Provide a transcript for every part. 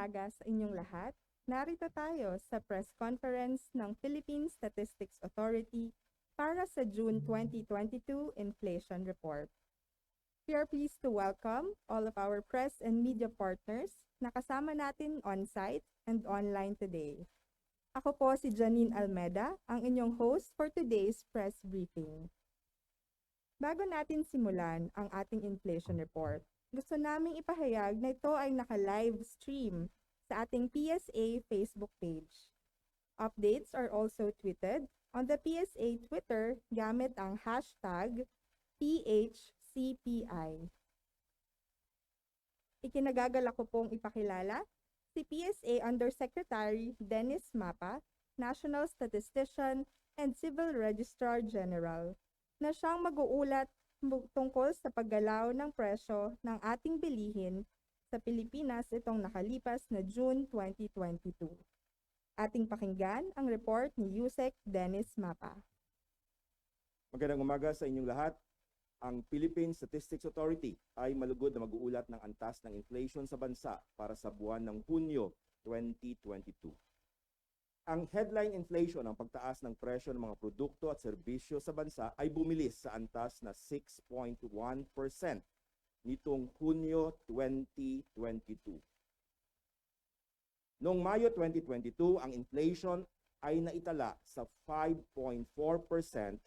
umaga sa inyong lahat. Narito tayo sa press conference ng Philippine Statistics Authority para sa June 2022 Inflation Report. We are pleased to welcome all of our press and media partners na kasama natin on-site and online today. Ako po si Janine Almeda, ang inyong host for today's press briefing. Bago natin simulan ang ating inflation report, gusto naming ipahayag na ito ay naka-live stream sa ating PSA Facebook page. Updates are also tweeted on the PSA Twitter gamit ang hashtag PHCPI. Ikinagagalak ko pong ipakilala si PSA Undersecretary Dennis Mapa, National Statistician and Civil Registrar General, na siyang mag-uulat tungkol sa paggalaw ng presyo ng ating bilihin sa Pilipinas itong nakalipas na June 2022. Ating pakinggan ang report ni Yusek Dennis Mapa. Magandang umaga sa inyong lahat. Ang Philippine Statistics Authority ay malugod na mag-uulat ng antas ng inflation sa bansa para sa buwan ng Hunyo 2022. Ang headline inflation, ang pagtaas ng presyo ng mga produkto at serbisyo sa bansa ay bumilis sa antas na 6.1% nitong Hunyo 2022. Noong Mayo 2022, ang inflation ay naitala sa 5.4%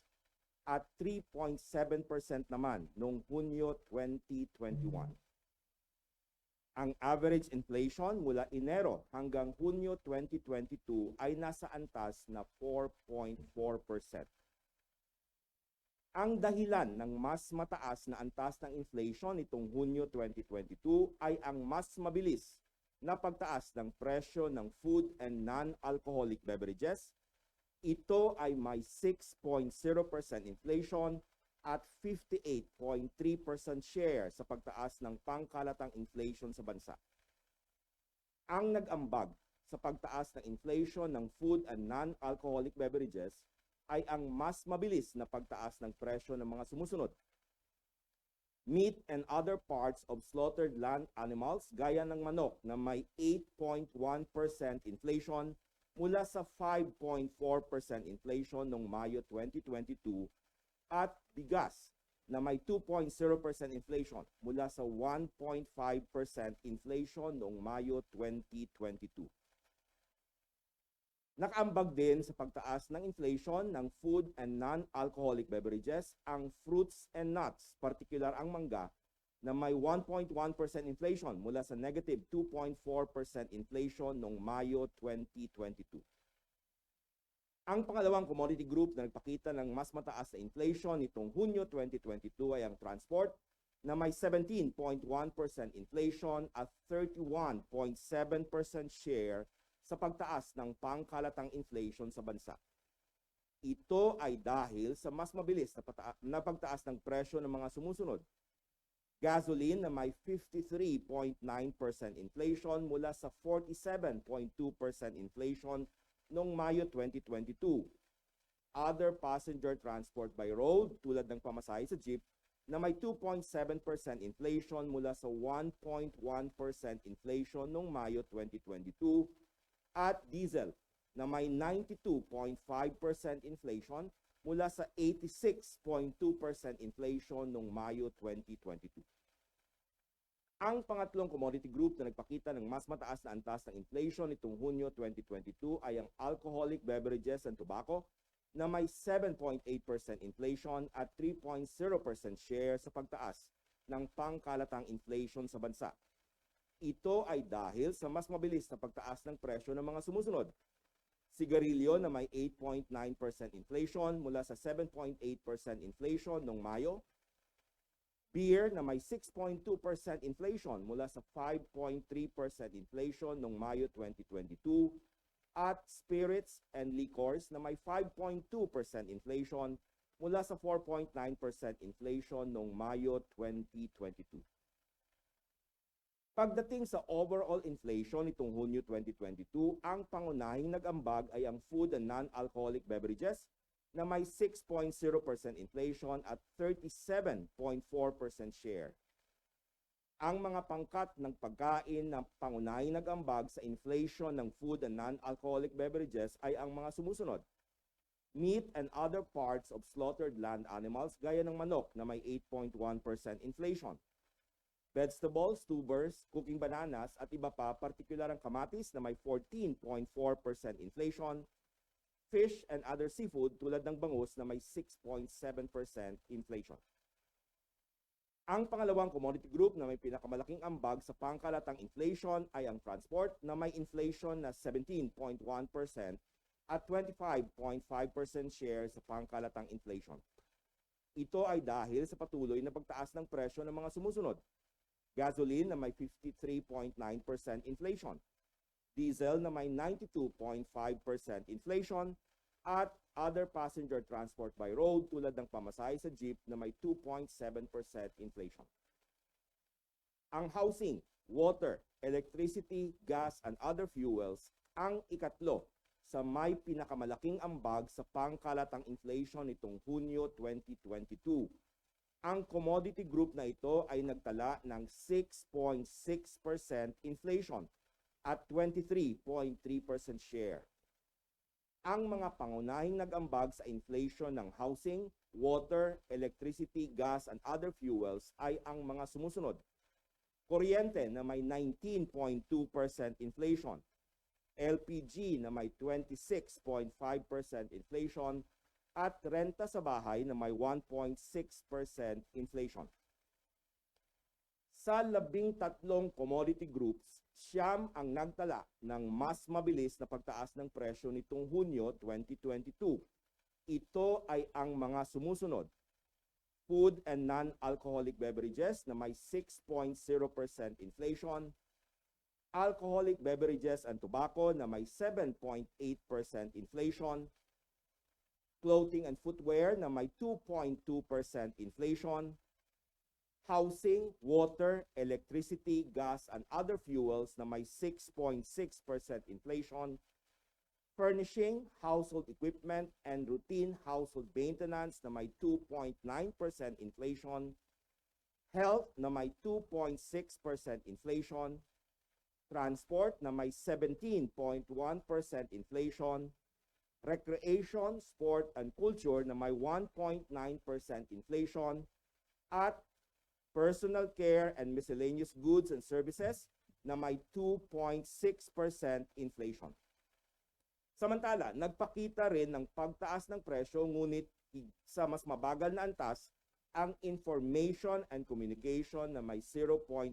at 3.7% naman noong Hunyo 2021. Ang average inflation mula Enero hanggang Hunyo 2022 ay nasa antas na 4.4%. Ang dahilan ng mas mataas na antas ng inflation nitong Hunyo 2022 ay ang mas mabilis na pagtaas ng presyo ng food and non-alcoholic beverages. Ito ay may 6.0% inflation at 58.3% share sa pagtaas ng pangkalatang inflation sa bansa. Ang nag-ambag sa pagtaas ng inflation ng food and non-alcoholic beverages ay ang mas mabilis na pagtaas ng presyo ng mga sumusunod. Meat and other parts of slaughtered land animals gaya ng manok na may 8.1% inflation mula sa 5.4% inflation noong Mayo 2022 at bigas na may 2.0% inflation mula sa 1.5% inflation noong Mayo 2022. Nakaambag din sa pagtaas ng inflation ng food and non-alcoholic beverages ang fruits and nuts, partikular ang mangga, na may 1.1% inflation mula sa negative 2.4% inflation noong Mayo 2022. Ang pangalawang commodity group na nagpakita ng mas mataas na inflation nitong Hunyo 2022 ay ang transport na may 17.1% inflation at 31.7% share sa pagtaas ng pangkalatang inflation sa bansa. Ito ay dahil sa mas mabilis na pagtaas ng presyo ng mga sumusunod. Gasoline na may 53.9% inflation mula sa 47.2% inflation noong Mayo 2022. Other passenger transport by road tulad ng pamasahe sa jeep na may 2.7% inflation mula sa 1.1% inflation noong Mayo 2022 at diesel na may 92.5% inflation mula sa 86.2% inflation noong Mayo 2022. Ang pangatlong commodity group na nagpakita ng mas mataas na antas ng inflation nitong Hunyo 2022 ay ang alcoholic beverages and tobacco na may 7.8% inflation at 3.0% share sa pagtaas ng pangkalatang inflation sa bansa. Ito ay dahil sa mas mabilis na pagtaas ng presyo ng mga sumusunod. Sigarilyo na may 8.9% inflation mula sa 7.8% inflation noong Mayo. Beer na may 6.2% inflation mula sa 5.3% inflation noong Mayo 2022 at spirits and liquors na may 5.2% inflation mula sa 4.9% inflation noong Mayo 2022. Pagdating sa overall inflation nitong Hunyo 2022, ang pangunahing nag-ambag ay ang food and non-alcoholic beverages na may 6.0% inflation at 37.4% share. Ang mga pangkat ng pagkain na pangunahing nag-ambag sa inflation ng food and non-alcoholic beverages ay ang mga sumusunod. Meat and other parts of slaughtered land animals gaya ng manok na may 8.1% inflation. Vegetables, tubers, cooking bananas at iba pa, partikular ang kamatis na may 14.4% inflation. Fish and other seafood tulad ng bangus na may 6.7% inflation. Ang pangalawang commodity group na may pinakamalaking ambag sa pangkalatang inflation ay ang transport na may inflation na 17.1% at 25.5% share sa pangkalatang inflation. Ito ay dahil sa patuloy na pagtaas ng presyo ng mga sumusunod. Gasoline na may 53.9% inflation, diesel na may 92.5% inflation, at other passenger transport by road tulad ng pamasahe sa jeep na may 2.7% inflation. Ang housing, water, electricity, gas, and other fuels ang ikatlo sa may pinakamalaking ambag sa pangkalatang inflation nitong Hunyo 2022. Ang commodity group na ito ay nagtala ng 6.6% inflation at 23.3% share. Ang mga pangunahing nag-ambag sa inflation ng housing, water, electricity, gas, and other fuels ay ang mga sumusunod. Kuryente na may 19.2% inflation, LPG na may 26.5% inflation, at renta sa bahay na may 1.6% inflation. Sa 13 commodity groups, 9 ang nagtala ng mas mabilis na pagtaas ng presyo nitong Hunyo 2022. Ito ay ang mga sumusunod. Food and non-alcoholic beverages na may 6.0% inflation, alcoholic beverages and tobacco na may 7.8% inflation, clothing and footwear na may 2.2% inflation, housing, water, electricity, gas, and other fuels na may 6.6% inflation, furnishing, household equipment, and routine household maintenance na may 2.9% inflation, health na may 2.6% inflation, transport na may 17.1% inflation, recreation, sport, and culture na may 1.9% inflation, at personal care and miscellaneous goods and services na may 2.6% inflation. Samantala, nagpakita rin ng pagtaas ng presyo ngunit sa mas mabagal na antas ang information and communication na may 0.5%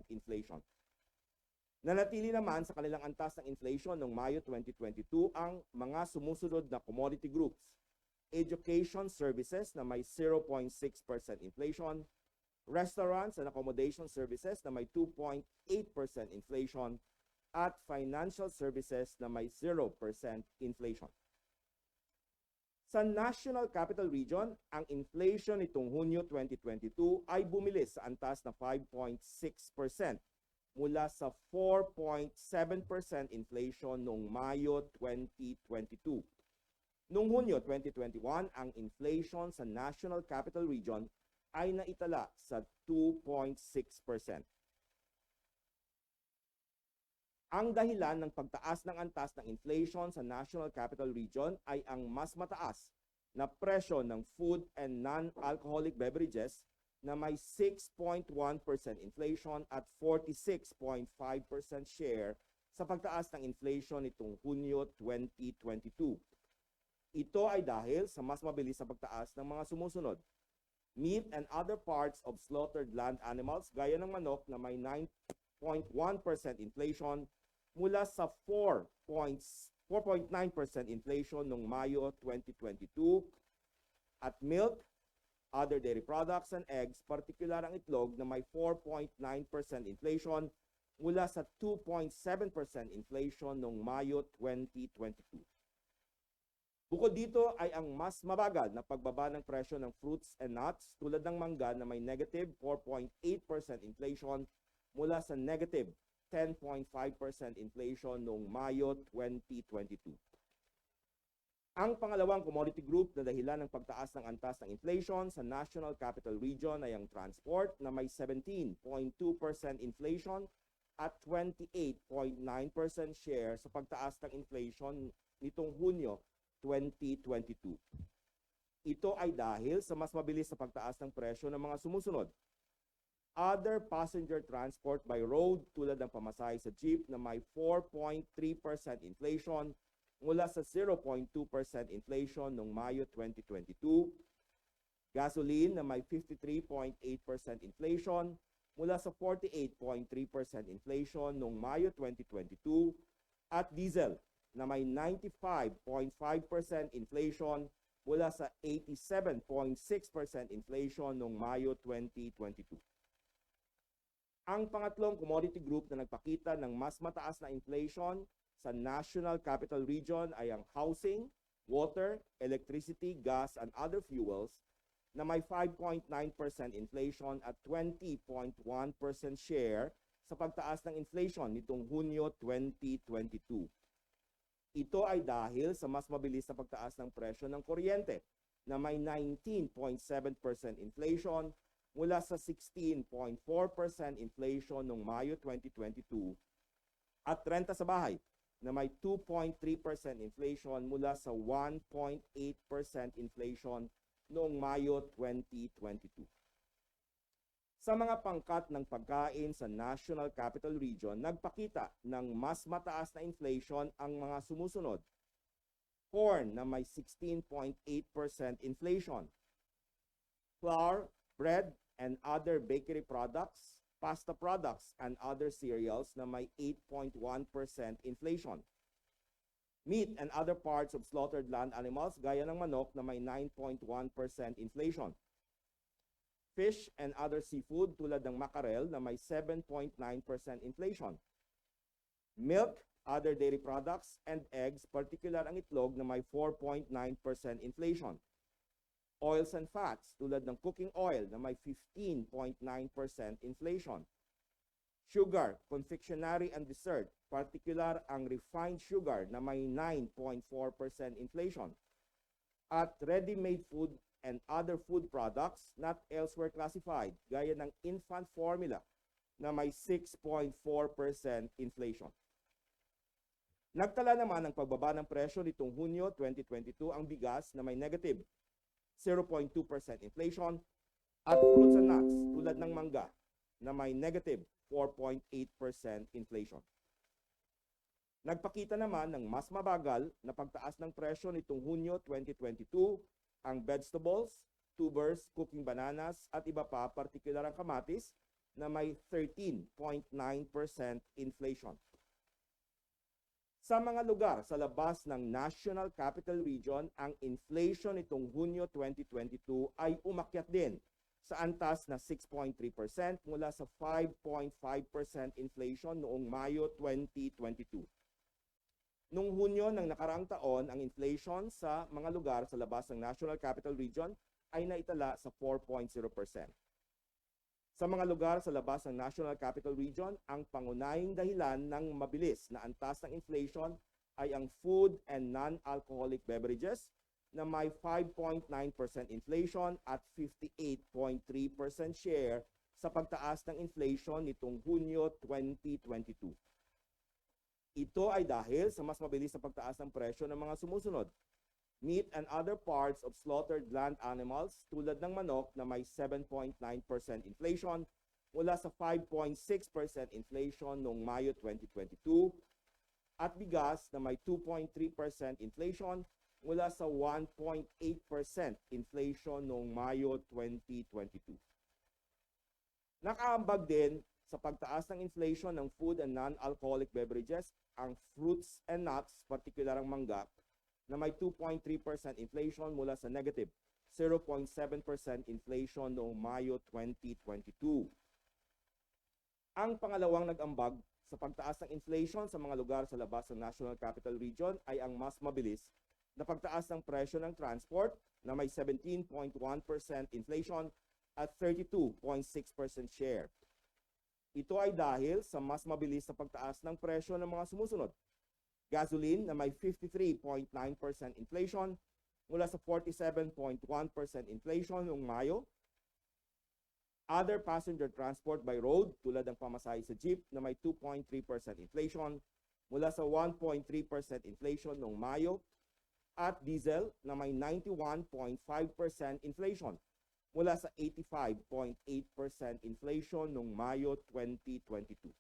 inflation. Nanatili naman sa kanilang antas ng inflation noong Mayo 2022 ang mga sumusunod na commodity groups. Education services na may 0.6% inflation, restaurants and accommodation services na may 2.8% inflation, at financial services na may 0% inflation. Sa National Capital Region, ang inflation nitong Hunyo 2022 ay bumilis sa antas na 5.6% mula sa 4.7% inflation noong Mayo 2022. Noong Hunyo 2021, ang inflation sa National Capital Region ay naitala sa 2.6%. Ang dahilan ng pagtaas ng antas ng inflation sa National Capital Region ay ang mas mataas na presyo ng food and non-alcoholic beverages na may 6.1% inflation at 46.5% share sa pagtaas ng inflation nitong Hunyo 2022. Ito ay dahil sa mas mabilis na pagtaas ng mga sumusunod. Meat and other parts of slaughtered land animals gaya ng manok na may 9.1% inflation mula sa 4.9% inflation noong Mayo 2022, at milk, other dairy products, and eggs, partikular ang itlog na may 4.9% inflation mula sa 2.7% inflation noong Mayo 2022. Bukod dito ay ang mas mabagal na pagbaba ng presyo ng fruits and nuts tulad ng mangga na may negative 4.8% inflation mula sa negative 10.5% inflation noong Mayo 2022. Ang pangalawang commodity group na dahilan ng pagtaas ng antas ng inflation sa National Capital Region ay ang transport na may 17.2% inflation at 28.9% share sa pagtaas ng inflation nitong Hunyo 2022. Ito ay dahil sa mas mabilis na pagtaas ng presyo ng mga sumusunod. Other passenger transport by road tulad ng pamasahe sa jeep na may 4.3% inflation mula sa 0.2% inflation noong Mayo 2022, gasoline na may 53.8% inflation mula sa 48.3% inflation noong Mayo 2022, at diesel na may 95.5% inflation mula sa 87.6% inflation noong Mayo 2022. Ang pangatlong commodity group na nagpakita ng mas mataas na inflation sa National Capital Region ay ang housing, water, electricity, gas, and other fuels na may 5.9% inflation at 20.1% share sa pagtaas ng inflation nitong Hunyo 2022. Ito ay dahil sa mas mabilis na pagtaas ng presyo ng kuryente na may 19.7% inflation mula sa 16.4% inflation noong Mayo 2022 at renta sa bahay na may 2.3% inflation mula sa 1.8% inflation noong Mayo 2022. Sa mga pangkat ng pagkain sa National Capital Region, nagpakita ng mas mataas na inflation ang mga sumusunod. Corn na may 16.8% inflation. Flour, bread, and other bakery products, pasta products, and other cereals na may 8.1% inflation. Meat and other parts of slaughtered land animals gaya ng manok na may 9.1% inflation. Fish and other seafood tulad ng mackerel na may 7.9% inflation. Milk, other dairy products, and eggs, particular ang itlog na may 4.9% inflation. Oils and fats tulad ng cooking oil na may 15.9% inflation. Sugar, confectionery, and dessert, particular ang refined sugar na may 9.4% inflation. At ready-made food and other food products not elsewhere classified, gaya ng infant formula na may 6.4% inflation. Nagtala naman ng pagbaba ng presyo nitong Hunyo 2022 ang bigas na may negative 0.2% inflation at fruits and nuts tulad ng mangga na may negative 4.8% inflation. Nagpakita naman ng mas mabagal na pagtaas ng presyo nitong Hunyo 2022 ang vegetables, tubers, cooking bananas at iba pa, partikular ang kamatis na may 13.9% inflation. Sa mga lugar sa labas ng National Capital Region, ang inflation nitong Hunyo 2022 ay umakyat din sa antas na 6.3% mula sa 5.5% inflation noong Mayo 2022. Noong Hunyo ng nakaraang taon, ang inflation sa mga lugar sa labas ng National Capital Region ay naitala sa 4.0%. Sa mga lugar sa labas ng National Capital Region, ang pangunahing dahilan ng mabilis na antas ng inflation ay ang food and non-alcoholic beverages na may 5.9% inflation at 58.3% share sa pagtaas ng inflation nitong Hunyo 2022. Ito ay dahil sa mas mabilis na pagtaas ng presyo ng mga sumusunod. Meat and other parts of slaughtered land animals tulad ng manok na may 7.9% inflation mula sa 5.6% inflation noong Mayo 2022 at bigas na may 2.3% inflation mula sa 1.8% inflation noong Mayo 2022. Nakaambag din sa pagtaas ng inflation ng food and non-alcoholic beverages ang fruits and nuts, partikular ang mangga, na may 2.3% inflation mula sa negative 0.7% inflation noong Mayo 2022. Ang pangalawang nag-ambag sa pagtaas ng inflation sa mga lugar sa labas ng National Capital Region ay ang mas mabilis na pagtaas ng presyo ng transport na may 17.1% inflation at 32.6% share. Ito ay dahil sa mas mabilis na pagtaas ng presyo ng mga sumusunod. Gasoline na may 53.9% inflation mula sa 47.1% inflation noong Mayo. Other passenger transport by road tulad ng pamasahe sa jeep na may 2.3% inflation mula sa 1.3% inflation noong Mayo. At diesel na may 91.5% inflation mula sa 85.8% inflation noong Mayo 2022.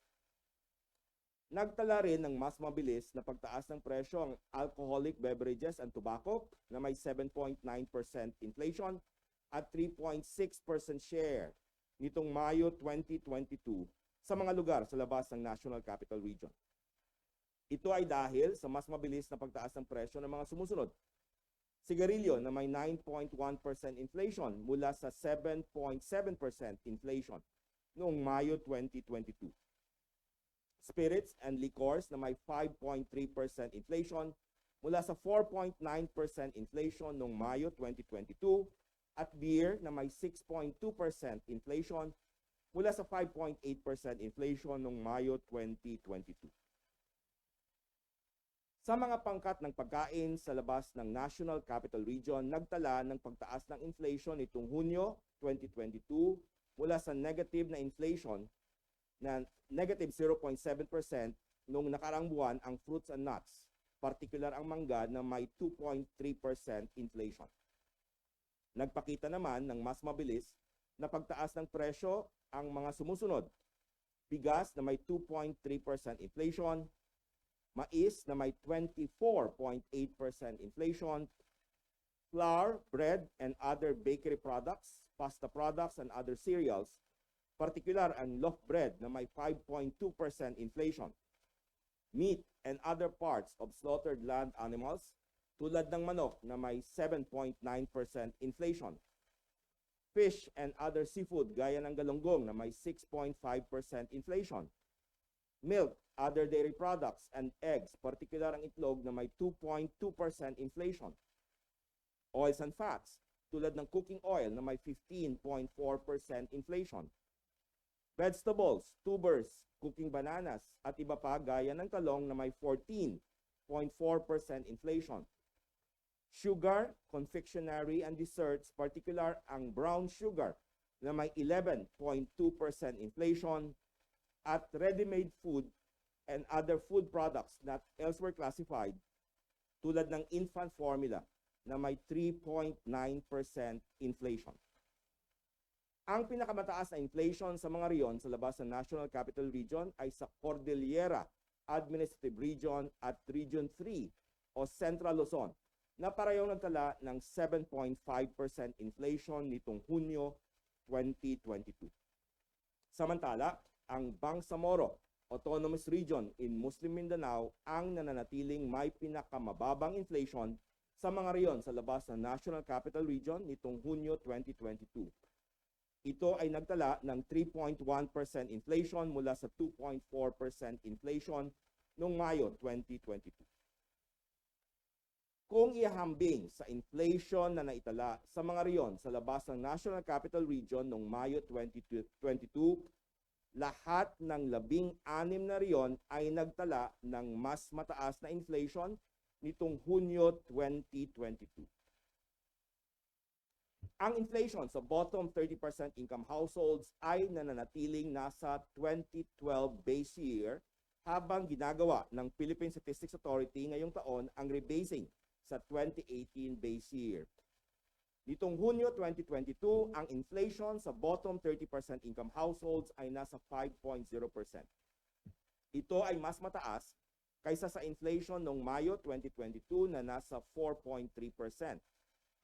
Nagtala rin ng mas mabilis na pagtaas ng presyo ang alcoholic beverages and tobacco na may 7.9% inflation at 3.6% share nitong Mayo 2022 sa mga lugar sa labas ng National Capital Region. Ito ay dahil sa mas mabilis na pagtaas ng presyo ng mga sumusunod. Sigarilyo na may 9.1% inflation mula sa 7.7% inflation noong Mayo 2022. Spirits and liquors na may 5.3% inflation mula sa 4.9% inflation noong Mayo 2022 at beer na may 6.2% inflation mula sa 5.8% inflation noong Mayo 2022. Sa mga pangkat ng pagkain sa labas ng National Capital Region, nagtala ng pagtaas ng inflation nitong Hunyo 2022 mula sa negative na inflation na negative 0.7% noong nakarang buwan ang fruits and nuts, partikular ang mangga na may 2.3% inflation. Nagpakita naman ng mas mabilis na pagtaas ng presyo ang mga sumusunod. Bigas na may 2.3% inflation, mais na may 24.8% inflation, flour, bread, and other bakery products, pasta products, and other cereals, partikular ang loaf bread na may 5.2% inflation, meat and other parts of slaughtered land animals, tulad ng manok na may 7.9% inflation, fish and other seafood gaya ng galunggong na may 6.5% inflation, milk, other dairy products, and eggs, partikular ang itlog na may 2.2% inflation. Oils and fats, tulad ng cooking oil na may 15.4% inflation. Vegetables, tubers, cooking bananas, at iba pa gaya ng talong na may 14.4% inflation. Sugar, confectionery, and desserts, particular ang brown sugar na may 11.2% inflation, at ready-made food and other food products not elsewhere classified, tulad ng infant formula na may 3.9% inflation. Ang pinakamataas na inflation sa mga riyon sa labas ng National Capital Region ay sa Cordillera Administrative Region at Region 3 o Central Luzon na parehong nagtala ng 7.5% inflation nitong Hunyo 2022. Samantala, ang Bangsamoro Autonomous Region in Muslim Mindanao ang nananatiling may pinakamababang inflation sa mga riyon sa labas ng National Capital Region nitong Hunyo 2022. Ito ay nagtala ng 3.1% inflation mula sa 2.4% inflation noong Mayo 2022. Kung ihambing sa inflation na naitala sa mga riyon sa labas ng National Capital Region noong Mayo 2022, lahat ng 16 na riyon ay nagtala ng mas mataas na inflation nitong Hunyo 2022. Ang inflation sa bottom 30% income households ay nananatiling nasa 2012 base year habang ginagawa ng Philippine Statistics Authority ngayong taon ang rebasing sa 2018 base year. Nitong Hunyo 2022, ang inflation sa bottom 30% income households ay nasa 5.0%. Ito ay mas mataas kaysa sa inflation noong Mayo 2022 na nasa 4.3%,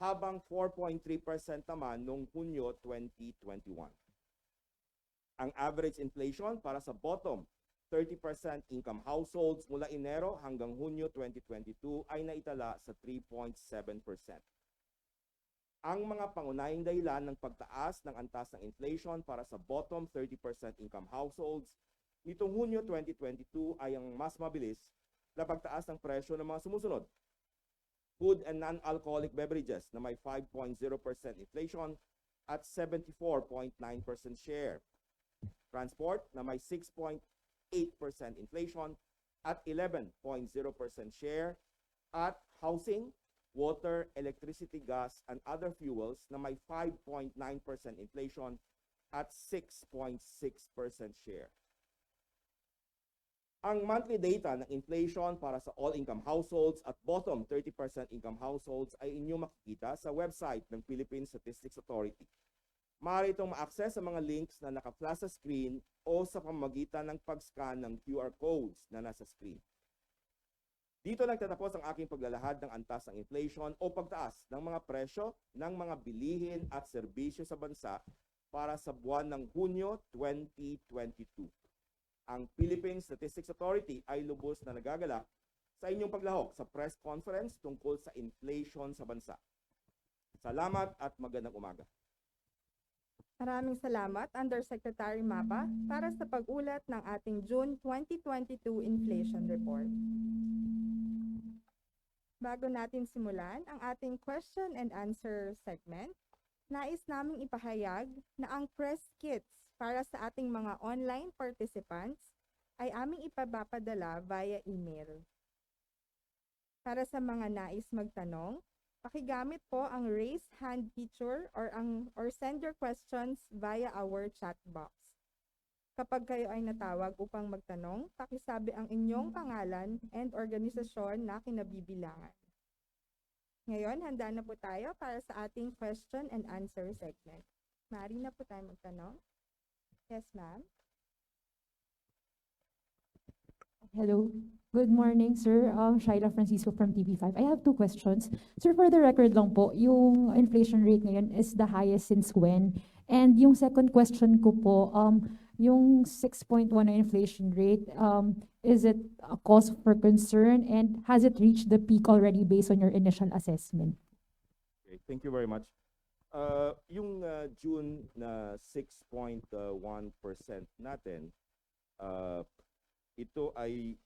habang 4.3% naman noong Hunyo 2021. Ang average inflation para sa bottom 30% income households mula Enero hanggang Hunyo 2022 ay naitala sa 3.7%. Ang mga pangunahing dahilan ng pagtaas ng antas ng inflation para sa bottom 30% income households nitong Hunyo 2022 ay ang mas mabilis na pagtaas ng presyo ng mga sumusunod. Food and non-alcoholic beverages na may 5.0% inflation at 74.9% share. Transport na may 6.8% inflation at 11.0% share, at housing, water, electricity, gas, and other fuels na may 5.9% inflation at 6.6% share. Ang monthly data ng inflation para sa all-income households at bottom 30% income households ay inyong makikita sa website ng Philippine Statistics Authority. Maaari itong ma-access sa mga links na naka-flash sa screen o sa pamamagitan ng pag-scan ng QR codes na nasa screen. Dito nagtatapos ang aking paglalahad ng antas ng inflation o pagtaas ng mga presyo ng mga bilihin at serbisyo sa bansa para sa buwan ng Hunyo 2022. Ang Philippine Statistics Authority ay lubos na nagagalak sa inyong paglahok sa press conference tungkol sa inflation sa bansa. Salamat at magandang umaga. Maraming salamat, Undersecretary Mapa, para sa pag-ulat ng ating June 2022 Inflation Report. Bago natin simulan ang ating question and answer segment, nais naming ipahayag na ang press kits para sa ating mga online participants ay aming ipapapadala via email. Para sa mga nais magtanong, pakigamit po ang raise hand feature or send your questions via our chat box. Kapag kayo ay natawag upang magtanong, pakisabi ang inyong pangalan and organisasyon na kinabibilangan. Ngayon, handa na po tayo para sa ating question and answer segment. Maaari na po tayo magtanong. Yes, ma'am. Hello. Good morning, sir. Shaila Francisco from TV5. I have two questions. Sir, for the record lang po, yung inflation rate ngayon is the highest since when? And yung second question ko po, yung 6.1 na inflation rate, is it a cause for concern? And has it reached the peak already based on your initial assessment? Okay, thank you very much. Yung June na 6.1% natin, ito ay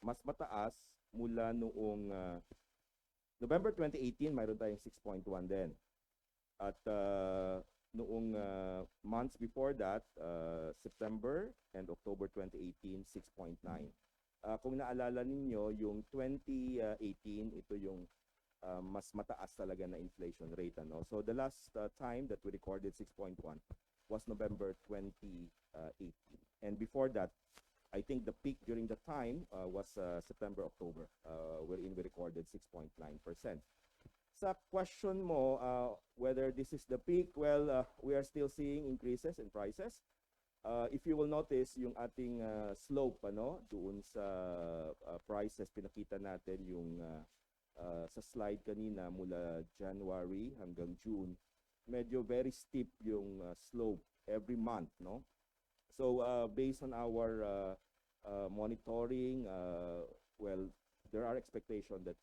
mas mataas mula noong November 2018, mayroon tayong 6.1 din. At noong months before that, September and October 2018, 6.9. Kung naalala ninyo, yung 2018, ito yung mas mataas talaga na inflation rate. Ano? So the last time that we recorded 6.1 was November 2018. And before that, I think the peak during the time was September, October, wherein we recorded 6.9%. Sa question mo, whether this is the peak, well, we are still seeing increases in prices. If you will notice, yung ating slope, ano, doon sa prices, pinakita natin yung sa slide kanina mula January hanggang June, medyo very steep yung slope every month, no? So based on our monitoring, well, there are expectations that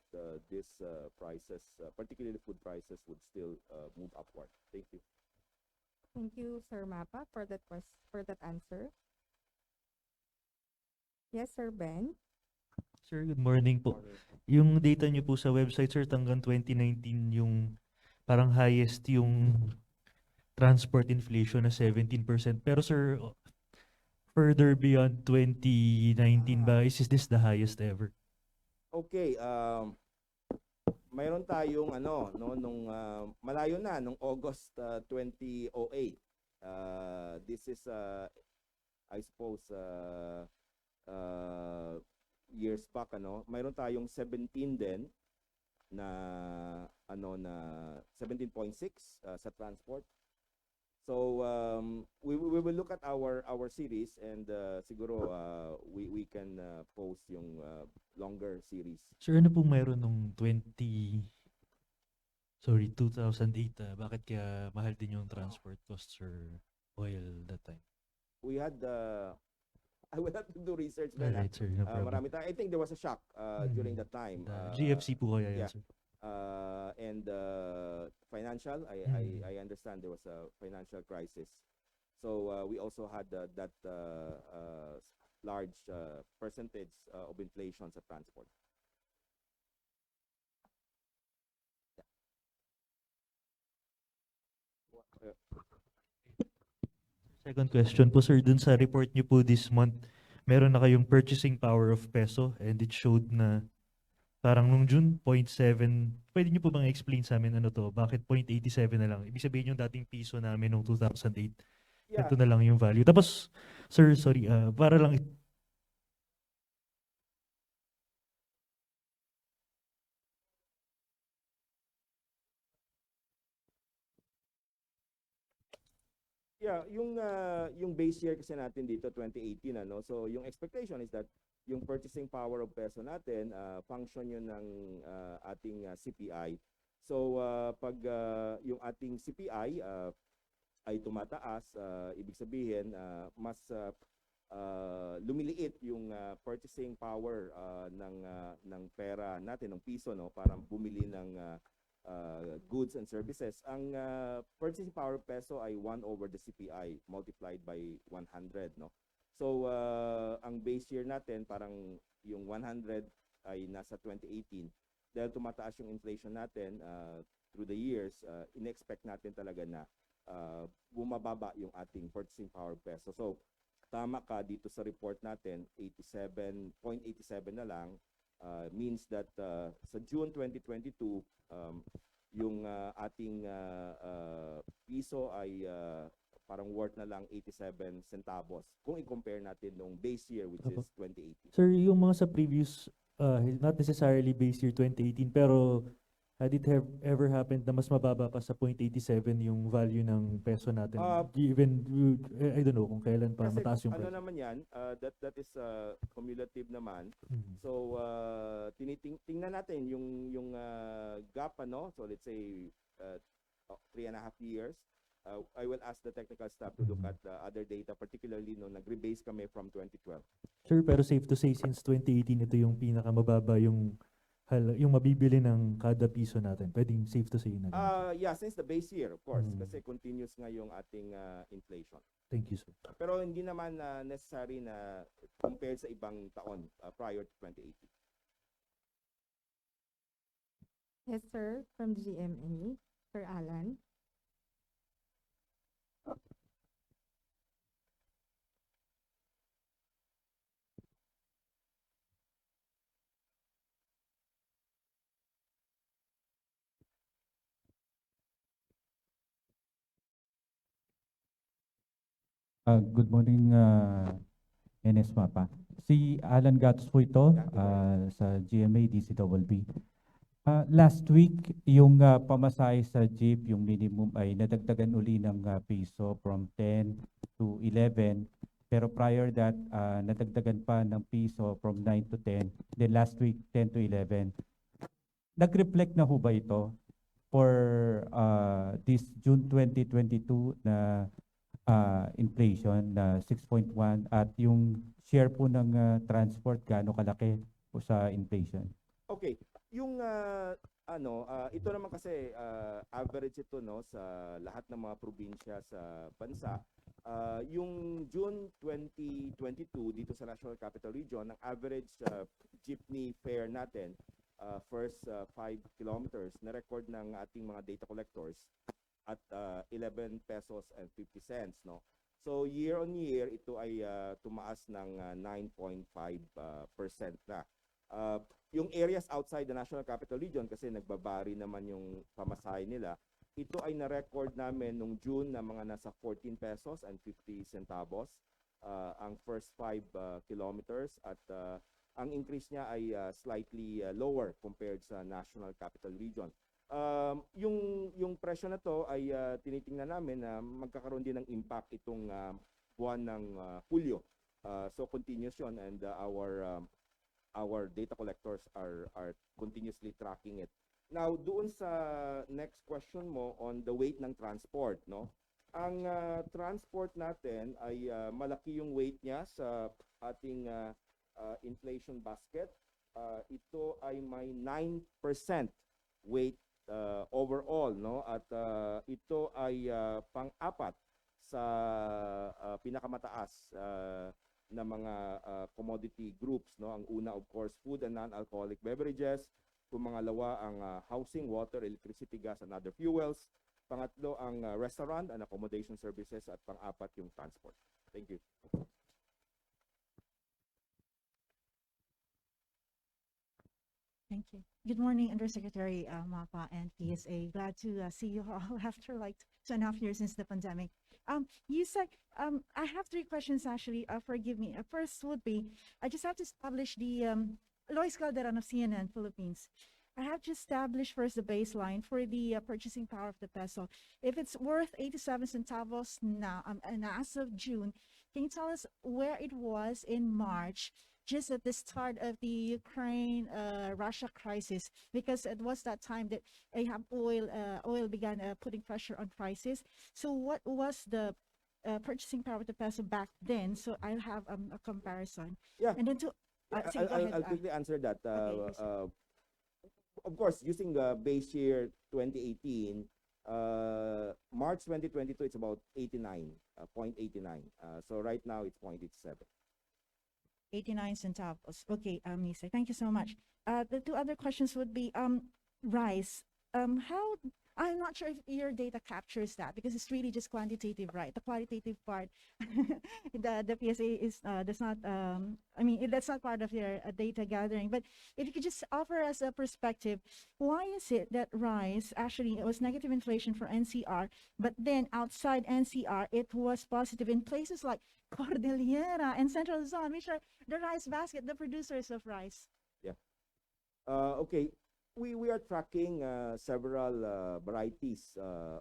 these prices, particularly food prices, would still move upward. Thank you. Thank you, Sir Mapa, for that answer. Yes, Sir Ben. Sir, good morning po. Yung data niyo po sa website, sir, hanggang 2019 yung parang highest yung transport inflation na 17%. Pero sir, further beyond 2019 ba, is this the highest ever? Okay, mayroon tayong ano, no, nung malayo na, nung August 2008. This is, I suppose, years back, ano, mayroon tayong 17 din na ano na 17.6 sa transport. So we will look at our series and siguro we can post yung longer series. Sir, ano pong mayroon nung 2008, bakit kaya mahal din yung transport costs or oil that time? We had I will have to do research then. Alright, sir, no problem. Marami tayo. I think there was a shock during that time. GFC po kaya yan, yeah. sir? And financial, I understand there was a financial crisis. So we also had that large percentage of inflation sa transport. Second question po, sir, dun sa report niyo po this month, meron na kayong purchasing power of peso and it showed na parang nung June 0.7, pwede niyo po bang explain sa amin ano to? Bakit 0.87 na lang? Ibig sabihin yung dating piso namin nung 2008, Yeah, ito na lang yung value. Tapos, sir, sorry, para lang yeah, yung base year kasi natin dito 2018 ano. So yung expectation is that yung purchasing power of peso natin function yun ng ating CPI. So pag yung ating CPI ay tumataas, ibig sabihin mas lumiliit yung purchasing power ng pera natin, ng piso, no, para bumili ng goods and services. Ang purchasing power of peso ay 1 over the CPI multiplied by 100, no. So ang base year natin parang yung 100 ay nasa 2018. Dahil tumataas yung inflation natin through the years, in-expect natin talaga na bumababa yung ating purchasing power of peso. So tama ka dito sa report natin, 0.87 na lang, means that sa June 2022, yung ating piso ay parang worth na lang 87 centavos kung i-compare natin nung base year, which Apo. is 2018. Sir, yung mga sa previous, not necessarily base year 2018, pero had it ever happened na mas mababa pa sa 0.87 yung value ng peso natin? Given, I don't know kung kailan pa Kasi mataas yung ano price. naman yan, that is cumulative naman. Mhm. So tingnan natin yung gap, ano. So let's say 3.5 years. I will ask the technical staff to look Mhm. at the other data, particularly nung nag-rebase kami from 2012. Sir, pero safe to say since 2018 ito yung pinakamababa yung yung mabibili ng kada piso natin. Pwedeng safe to say na ganun. Yeah, since the base year, of course, Mhm. kasi continuous nga yung ating inflation. Thank you, sir. Pero hindi naman necessary na compared sa ibang taon prior to 2018. Yes, sir, from GMA, Sir Alan. Good morning, NS Mapa. Si Alan Gatos po ito, Yeah, good morning. sa GMA DCWB. Last week, yung pamasahe sa jeep, yung minimum ay nadagdagan uli ng piso from 10 to 11. Pero prior that, nadagdagan pa ng piso from 9 to 10. Then last week, 10 to 11. Nag-reflect na ho ba ito for this June 2022 na inflation na 6.1 at yung share po ng transport gaano kalaki po sa inflation? Okay, yung ito naman kasi average ito, no, sa lahat ng mga probinsya sa bansa. Yung June 2022 dito sa National Capital Region, ang average jeepney fare natin first 5 kilometers na record ng ating mga data collectors at 11 pesos and 50 cents, no. So year on year ito ay tumaas ng 9.5% na. Yung areas outside the National Capital Region, kasi nagbabari naman yung pamasahe nila, ito ay na-record namin nung June na mga nasa 14 pesos and 50 centavos ang first 5 kilometers at ang increase niya ay slightly lower compared sa National Capital Region. Yung presyo na to ay tinitingnan namin na magkakaroon din ng impact itong buwan ng Hulyo. So continuous yun, and our data collectors are continuously tracking it. Now, doon sa next question mo on the weight ng transport, no? Ang transport natin ay malaki yung weight niya sa ating inflation basket. Ito ay may 9% weight overall, no? At ito ay pang-apat sa pinakamataas na mga commodity groups, no. Ang una, of course, food and non-alcoholic beverages. Pumangalawa ang housing, water, electricity, gas and other fuels. Pangatlo ang restaurant and accommodation services, at pang-apat yung transport. Thank you. Thank you. Good morning, Undersecretary Mapa and PSA. Glad to see you all after like 2.5 years since the pandemic. You said, I have three questions actually. Forgive me. First would be, I just have to establish the Lois Calderon of CNN Philippines. I have to establish first the baseline for the purchasing power of the peso. If it's worth 87 centavos now, and as of June, can you tell us where it was in March, just at the start of the Ukraine Russia crisis, because it was that time that oil began putting pressure on prices. So what was the purchasing power of the peso back then? So I'll have a comparison. Yeah. And then to Yeah, sige, go ahead. I'll quickly answer that. Okay, yes. Of course, using the base year 2018, March 2022, it's about 89, 0.89. So right now it's 0.87. 89 centavos. Okay, Misa, thank you so much. The two other questions would be rice. How I'm not sure if your data captures that because it's really just quantitative, right? The qualitative part, the PSA is does not. I mean, that's not part of your data gathering. But if you could just offer us a perspective, why is it that rice actually it was negative inflation for NCR, but then outside NCR it was positive in places like Cordillera and Central Luzon, which are the rice basket, the producers of rice. Okay, we are tracking several varieties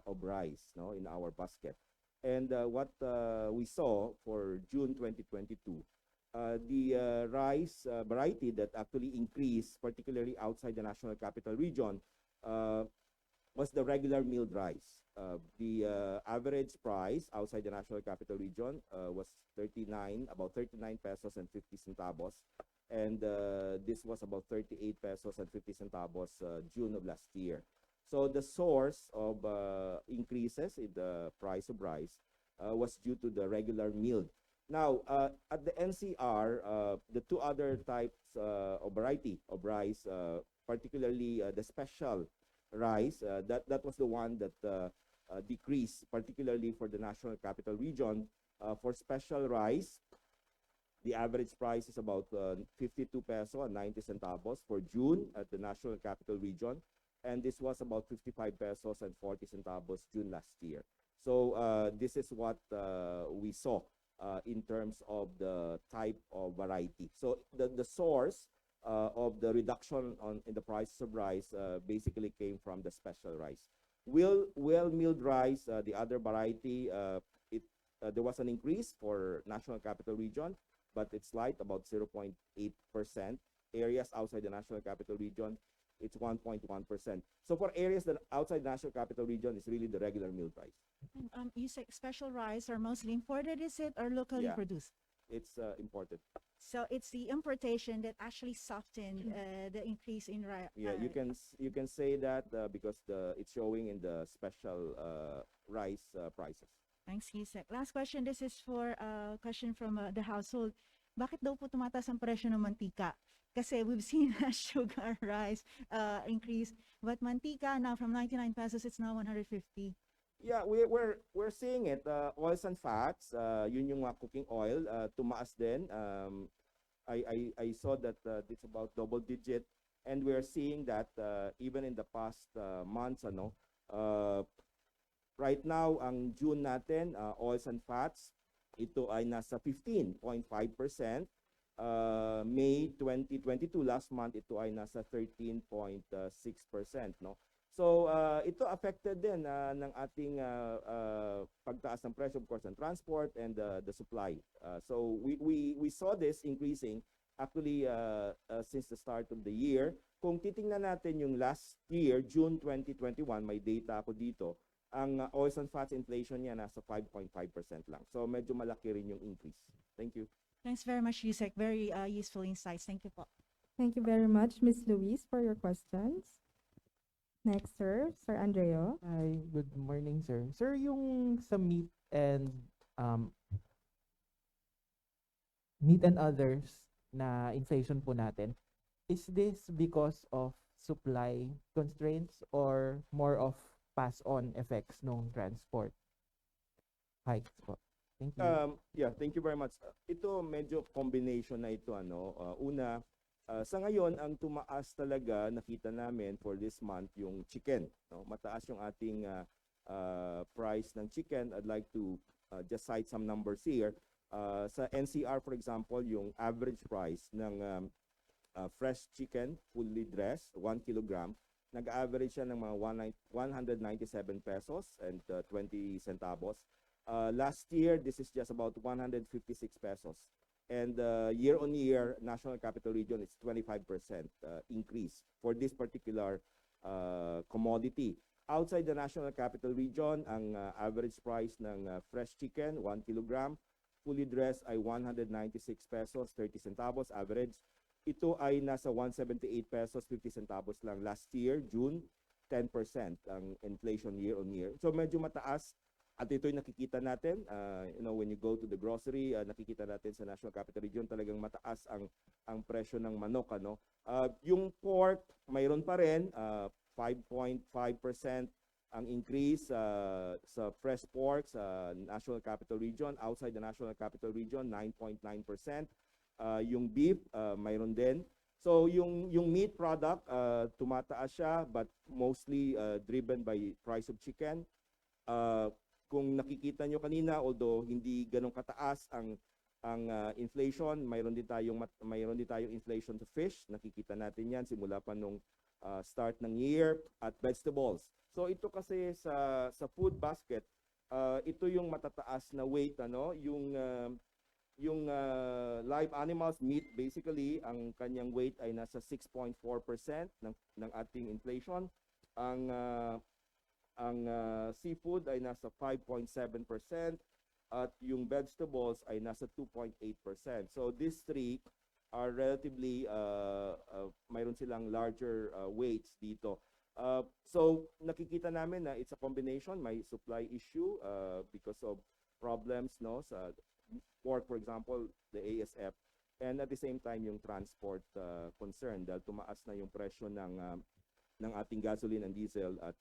of rice, no, in our basket. And what we saw for June 2022, the rice variety that actually increased, particularly outside the National Capital Region, was the regular milled rice. The average price outside the National Capital Region was about 39 pesos and 50 centavos. And this was about 38 pesos and 50 centavos June of last year. So the source of increases in the price of rice was due to the regular milled. Now, at the NCR, the two other types of variety of rice, particularly the special rice, that was the one that decreased, particularly for the National Capital Region. For special rice, the average price is about 52 peso and 90 centavos for June at the National Capital Region. And this was about 55 pesos and 40 centavos June last year. So this is what we saw in terms of the type of variety. So the source of the reduction in the prices of rice basically came from the special rice. Well-milled rice, the other variety, there was an increase for National Capital Region, but it's light, about 0.8%. Areas outside the National Capital Region, it's 1.1%. So for areas that outside the National Capital Region, it's really the regular milled rice. You say special rice are mostly imported, is it, or locally Yeah. produced? It's imported. So it's the importation that actually softened the increase in rice. Yeah, you can say that because it's showing in the special rice prices. Thanks, Yusek. Last question. This is for a question from the household. Bakit daw po tumataas ang presyo ng mantika? Kasi we've seen sugar, rice increase, but mantika now from 99 pesos, it's now 150. Yeah, we're seeing it. Oils and fats, yun yung cooking oil, tumaas din. I saw that it's about double digit, and we're seeing that even in the past months, right now, ang June natin, oils and fats, ito ay nasa 15.5%. May 2022, last month, ito ay nasa 13.6%, no? So, ito affected din ng ating pagtaas ng presyo, of course, ng transport and the supply. So, we saw this increasing actually since the start of the year. Kung titingnan natin yung last year, June 2021, may data ako dito, ang oils and fats inflation niya nasa 5.5% lang. So, medyo malaki rin yung increase. Thank you. Thanks very much, Yusek. Very useful insights. Thank you po. Thank you very much, Ms. Louise, for your questions. Next, sir, Sir Andreo. Hi, good morning, sir. Sir, yung sa meat and others na inflation po natin, is this because of supply constraints or more of pass-on effects nung transport hikes po? Thank you. Yeah, thank you very much. Ito medyo combination na ito, una, Sa ngayon, ang tumaas talaga nakita namin for this month yung chicken. No? Mataas yung ating price ng chicken. I'd like to just cite some numbers here. Sa NCR, for example, yung average price ng fresh chicken, fully dressed, 1 kilogram, nag-average siya ng mga 197 pesos and 20 centavos. Last year, this is just about 156 pesos. And year-on-year, National Capital Region, it's 25% increase for this particular commodity. Outside the National Capital Region, ang average price ng fresh chicken, 1 kilogram, fully dressed ay 196 pesos, 30 centavos average. Ito ay nasa 178 pesos, 50 centavos lang last year, June, 10% ang inflation year-on-year. So medyo mataas. At ito'y nakikita natin, when you go to the grocery, nakikita natin sa National Capital Region talagang mataas ang presyo ng manok. Yung pork, mayroon pa rin, 5.5% ang increase sa fresh pork sa National Capital Region. Outside the National Capital Region, 9.9%. Yung beef, mayroon din. So yung meat product, tumataas siya but mostly driven by price of chicken. Kung nakikita nyo kanina, although hindi ganun kataas ang inflation, mayroon din tayong inflation to fish. Nakikita natin 'yan simula pa nung start ng year at vegetables. So ito kasi sa food basket, ito yung matataas na weight yung live animals meat basically ang kanyang weight ay nasa 6.4% ng ating inflation. Ang seafood ay nasa 5.7% at yung vegetables ay nasa 2.8%. So these three are relatively mayroon silang larger weights dito. So nakikita namin na it's a combination, may supply issue because of problems sa pork, for example, the ASF, and at the same time yung transport concern dahil tumaas na yung presyo ng ating gasoline and diesel at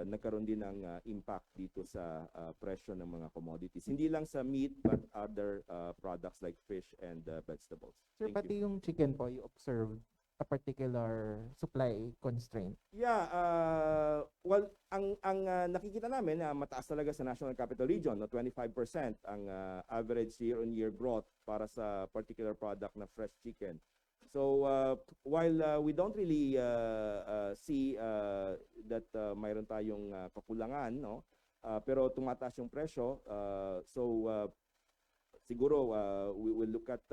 nagkaroon din ng impact dito sa presyo ng mga commodities. Hindi lang sa meat but other products like fish and vegetables. Sir, Thank pati you. yung chicken po, you observed a particular supply constraint. Yeah, well, ang nakikita namin na mataas talaga sa National Capital Region, 25% ang average year-on-year growth para sa particular product na fresh chicken. So while we don't really see that mayroon tayong kakulangan, pero tumataas yung presyo, so siguro we will look at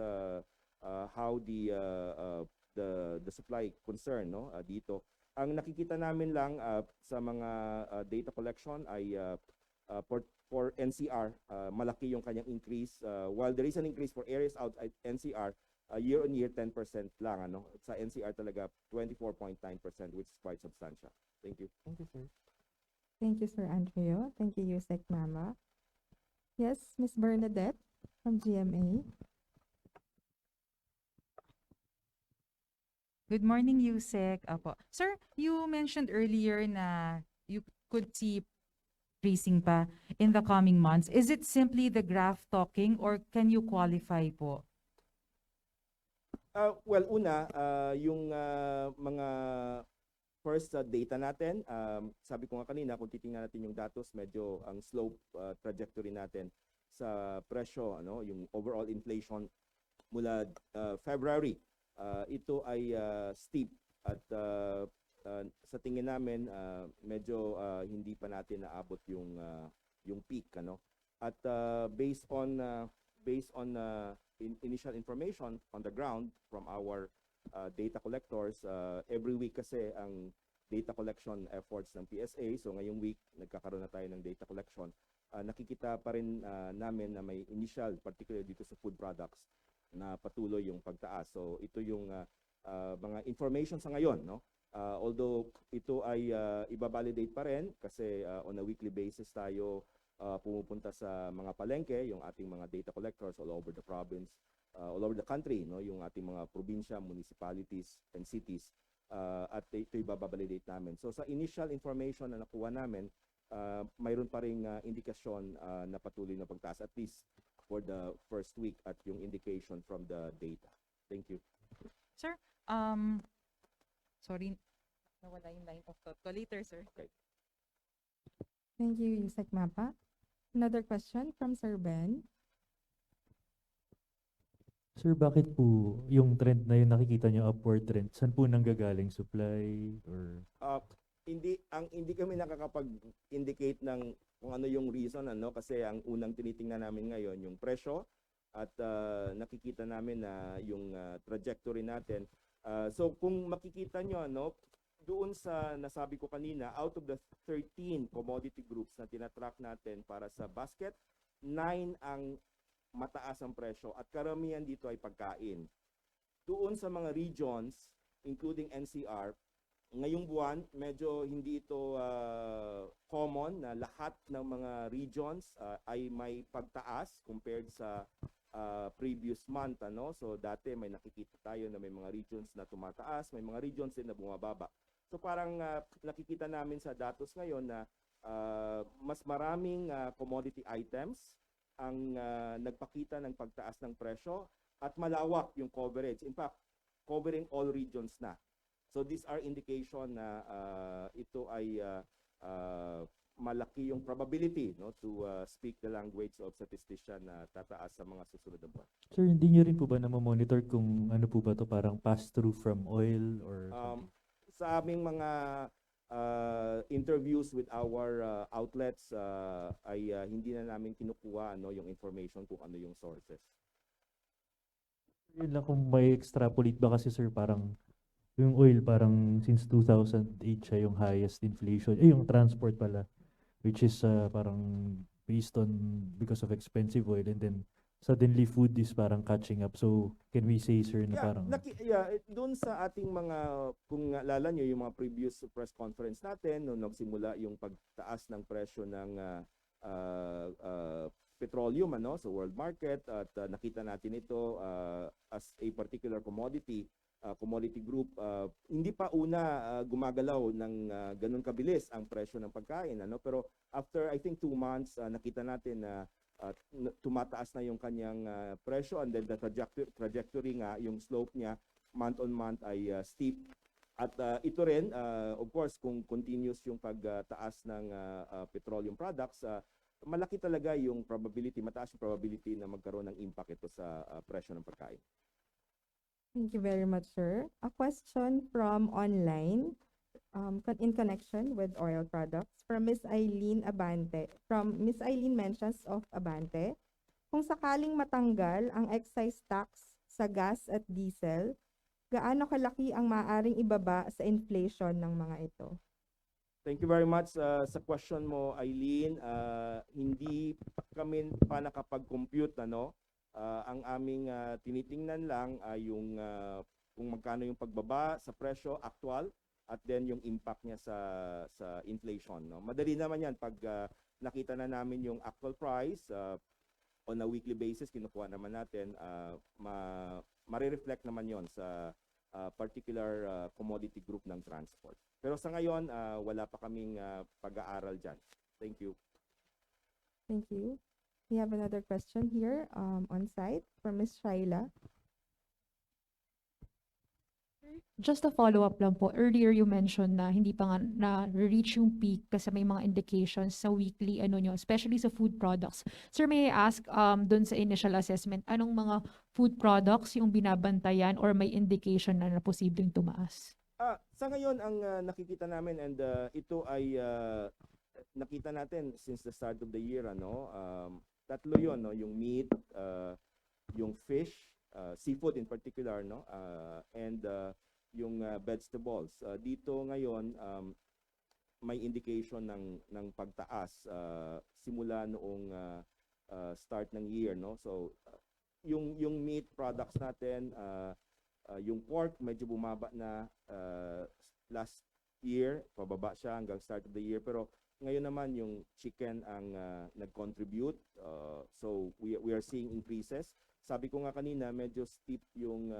how the supply concern dito. Ang nakikita namin lang sa mga data collection ay for NCR, malaki yung kanyang increase. While there is an increase for areas outside NCR, year-on-year 10% lang. Sa NCR talaga 24.9%, which is quite substantial. Thank you. Thank you, sir. Thank you, Sir Andreo. Thank you, Yusek Mama. Yes, Miss Bernadette from GMA. Good morning, Yusek. Apo. Sir, you mentioned earlier na you could see increasing pa in the coming months. Is it simply the graph talking or can you qualify po? Well, una, yung mga first data natin, sabi ko nga kanina, kung titingnan natin yung datos, medyo ang slope trajectory natin sa presyo, yung overall inflation mula February, ito ay steep at sa tingin namin medyo hindi pa natin naabot yung peak, At based on initial information on the ground from our data collectors, every week kasi ang data collection efforts ng PSA. So ngayong week nagkakaroon na tayo ng data collection. Nakikita pa rin namin na may initial, particularly dito sa food products, na patuloy yung pagtaas. So ito yung mga information sa ngayon, although ito ay ibabalidate pa rin kasi on a weekly basis tayo pumupunta sa mga palengke, yung ating mga data collectors all over the province, all over the country, yung ating mga probinsya, municipalities, and cities, at ito ibabalidate namin. So sa initial information na nakuha namin, mayroon pa ring indikasyon na patuloy na pagtaas, at least for the first week at yung indication from the data. Thank you. Sir, sorry, nawala yung line of thought ko. Later, sir. Thank you, Yusek Mapa. Another question from Sir Ben. Sir, bakit po yung trend na yun nakikita nyo upward trend? Saan po nanggagaling? Supply or Hindi kami nakakapag-indicate ng kung ano yung reason, ano, kasi ang unang tinitingnan namin ngayon yung presyo at nakikita namin na yung trajectory natin. So kung makikita nyo, ano, doon sa nasabi ko kanina, out of the 13 commodity groups na tinatrack natin para sa basket, 9 ang mataas ang presyo at karamihan dito ay pagkain. Doon sa mga regions, including NCR, ngayong buwan, medyo hindi ito common na lahat ng mga regions ay may pagtaas compared sa previous month. Ano? So dati may nakikita tayo na may mga regions na tumataas, may mga regions din na bumababa. So parang nakikita namin sa datos ngayon na mas maraming commodity items ang nagpakita ng pagtaas ng presyo at malawak yung coverage. In fact, covering all regions na. So these are indication na ito ay malaki yung probability, no, to speak the language of statistician na tataas sa mga susunod na buwan. sir, hindi nyo rin po ba na-monitor kung ano po ba to parang pass-through from oil or something? Sa aming mga interviews with our outlets ay hindi na namin kinukuha ano yung information kung ano yung sources. Yun lang kung may extrapolate ba kasi sir, parang yung oil parang since 2008 siya yung highest inflation, yung transport pala, which is parang based on because of expensive oil, and then suddenly food is parang catching up. So can we say sir na parang Doon sa ating mga, kung naalala nyo yung mga previous press conference natin, nung nagsimula yung pagtaas ng presyo ng petroleum, ano, sa world market, at nakita natin ito as a particular commodity group, hindi pa una gumagalaw ng ganun kabilis ang presyo ng pagkain, ano, pero after I think 2 months nakita natin na tumataas na yung kanyang presyo, and then the trajectory nga, yung slope niya month on month ay steep. At ito rin, of course, kung continuous yung pagtaas ng petroleum products, malaki talaga yung probability, mataas yung probability na magkaroon ng impact ito sa presyo ng pagkain. Thank you very much, sir. A question from online in connection with oil products from Miss Eileen Abante. From Miss Eileen mentions of Abante, kung sakaling matanggal ang excise tax sa gas at diesel, gaano kalaki ang maaaring ibaba sa inflation ng mga ito? Thank you very much sa question mo, Eileen. Hindi kami pa nakapag-compute, ano. Ang aming tinitingnan lang ay yung kung magkano yung pagbaba sa presyo actual at then yung impact niya sa inflation, no. Madali naman yan pag nakita na namin yung actual price on a weekly basis, kinukuha naman natin, ma-reflect naman yon sa particular commodity group ng transport. Pero sa ngayon, wala pa kaming pag-aaral dyan. Thank you. Thank you. We have another question here on site from Ms. Shaila. Just a follow-up lang po. Earlier you mentioned na hindi pa nga na-reach yung peak kasi may mga indications sa weekly ano nyo, especially sa food products. Sir, may I ask dun sa initial assessment, anong mga food products yung binabantayan or may indication na posibleng tumaas? Sa ngayon, ang nakikita namin, and ito ay nakita natin since the start of the year, ano, tatlo yon, no, yung meat, yung fish, seafood in particular, no, and yung vegetables. Dito ngayon may indication ng pagtaas simula noong start ng year, no. So yung meat products natin, yung pork medyo bumaba na last year, pababa siya hanggang start of the year, pero ngayon naman yung chicken ang nag-contribute, so we are seeing increases. Sabi ko nga kanina, medyo steep yung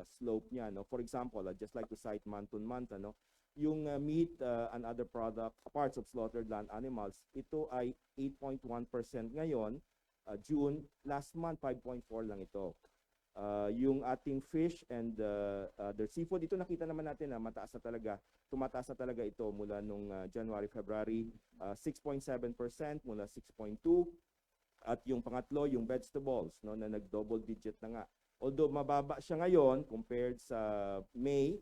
slope niya, no. For example, I'd just like to cite month on month, ano, yung meat and other parts of slaughtered land animals, ito ay 8.1% ngayon, June. Last month 5.4 lang ito. Yung ating fish and other seafood, ito nakita naman natin na tumataas na talaga ito mula nung January, February, 6.7% mula 6.2. At yung pangatlo, yung vegetables, no, na nag-double digit na nga. Although mababa siya ngayon compared sa May,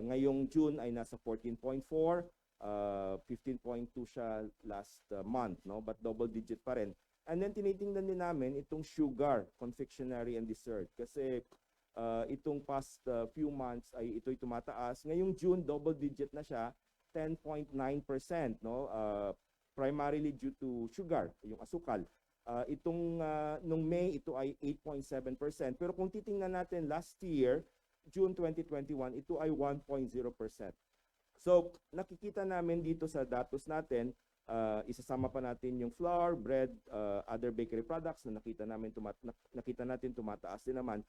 ngayong June ay nasa 14.4, 15.2 siya last month, no, but double digit pa rin. And then tinitingnan din namin itong sugar, confectionery and dessert kasi itong past few months ay ito'y tumataas. Ngayong June, double digit na siya, 10.9%, no? Primarily due to sugar, yung asukal. Nung May, ito ay 8.7%. Pero kung titingnan natin last year, June 2021, ito ay 1.0%. So, nakikita namin dito sa datos natin, isasama pa natin yung flour, bread, other bakery products na nakita natin tumataas din naman.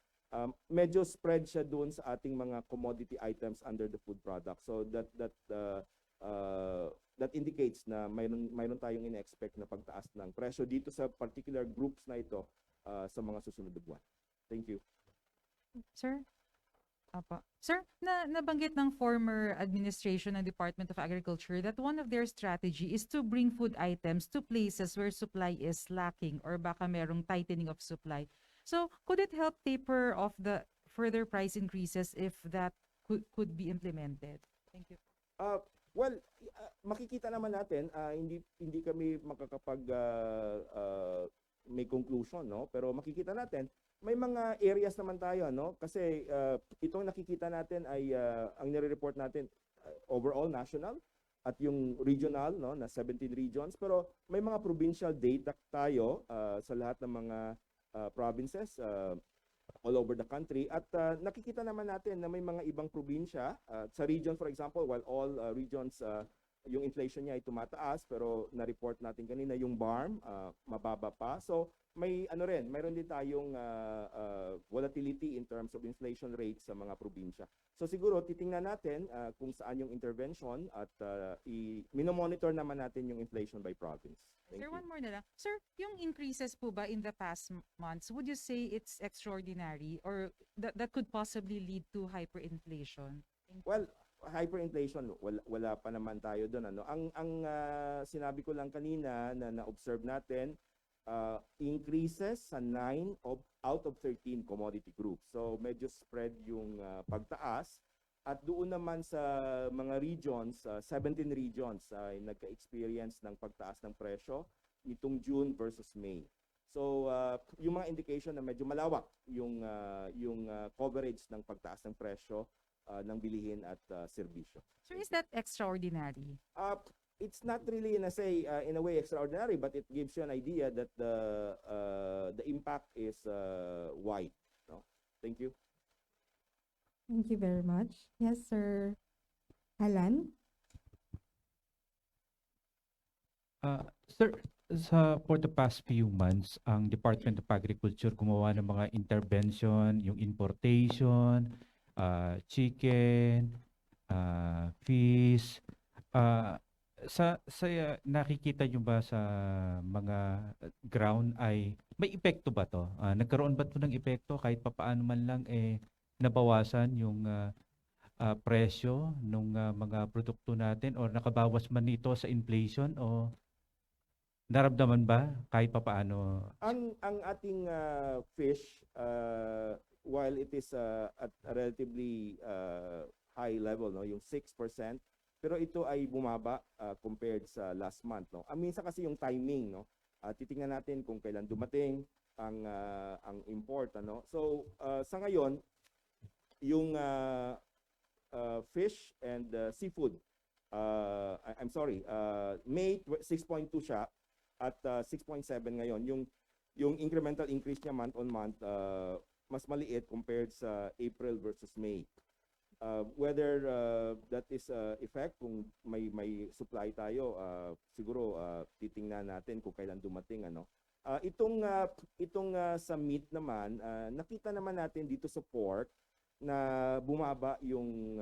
Medyo spread siya doon sa ating mga commodity items under the food products. So that indicates na mayroon tayong ina-expect na pagtaas ng presyo dito sa particular groups na ito sa mga susunod na buwan. Thank you. Sir? Apo. Sir, nabanggit ng former administration ng Department of Agriculture that one of their strategy is to bring food items to places where supply is lacking or baka merong tightening of supply. So, could it help taper off the further price increases if that could be implemented? Thank you. Well, makikita naman natin, hindi kami makakapag may conclusion, no? Pero makikita natin, may mga areas naman tayo, no? Kasi itong nakikita natin ay ang nire-report natin overall national at yung regional, no, na 17 regions, pero may mga provincial data tayo sa lahat ng mga provinces all over the country at nakikita naman natin na may mga ibang probinsya sa region, for example, while all regions yung inflation niya ay tumataas, pero na-report natin kanina yung BARM mababa pa. So mayroon din tayong volatility in terms of inflation rate sa mga probinsya. So siguro titingnan natin kung saan yung intervention at minomonitor naman natin yung inflation by province. Thank Sir, you. one more na lang. Sir, yung increases po ba in the past months, would you say it's extraordinary or that could possibly lead to hyperinflation? Well, hyperinflation, wala pa naman tayo doon, ano. Ang sinabi ko lang kanina na na-observe natin, increases sa 9 out of 13 commodity groups. So medyo spread yung pagtaas. At doon naman sa mga regions, 17 regions ay nagka-experience ng pagtaas ng presyo nitong June versus May. So yung mga indication na medyo malawak yung coverage ng pagtaas ng presyo ng bilihin at serbisyo. Sir, is that extraordinary? It's not really in a way extraordinary, but it gives you an idea that the impact is wide. No? Thank you. Thank you very much. Yes, Sir Alan? Sir, for the past few months, ang Department of Agriculture gumawa ng mga intervention, yung importation, chicken, fish. Nakikita nyo ba sa mga ground ay may epekto ba to? Nagkaroon ba to ng epekto kahit papaano man lang nabawasan yung presyo ng mga produkto natin or nakabawas man ito sa inflation o naramdaman ba kahit papaano? Ang ating fish, while it is at a relatively high level, no, yung 6%, pero ito ay bumaba compared sa last month, no. Minsan kasi yung timing, no. Titingnan natin kung kailan dumating ang import, ano. So sa ngayon, yung fish and seafood, I'm sorry, May 6.2 siya at 6.7 ngayon. Yung incremental increase niya month on month, mas maliit compared sa April versus May. Whether that is effect, kung may supply tayo, siguro titingnan natin kung kailan dumating, ano. Itong sa meat naman, nakita naman natin dito sa pork na bumaba yung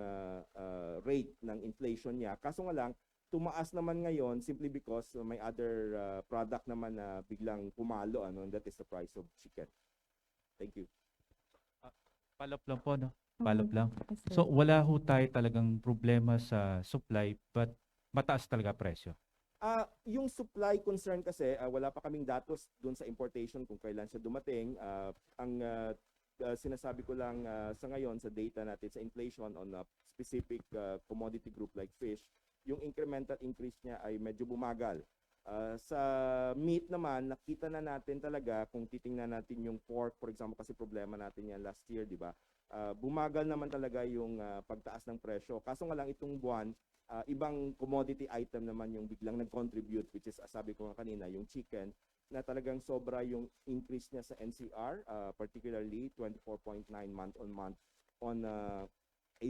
rate ng inflation niya. Kaso nga lang, tumaas naman ngayon simply because may other product naman na biglang pumalo, ano, and that is the price of chicken. Thank you. Follow-up lang po, no? Follow-up lang. Yes, sir. So wala ho tayo talagang problema sa supply but mataas talaga presyo. Yung supply concern kasi, wala pa kaming datos dun sa importation kung kailan siya dumating. Ang sinasabi ko lang sa ngayon sa data natin sa inflation on a specific commodity group like fish, yung incremental increase niya ay medyo bumagal. Sa meat naman, nakita na natin talaga kung titingnan natin yung pork, for example, kasi problema natin yan last year, di ba? Bumagal naman talaga yung pagtaas ng presyo. Kaso nga lang itong buwan, ibang commodity item naman yung biglang nag-contribute, which is, sabi ko nga kanina, yung chicken, na talagang sobra yung increase niya sa NCR, particularly 24.9 month on month on a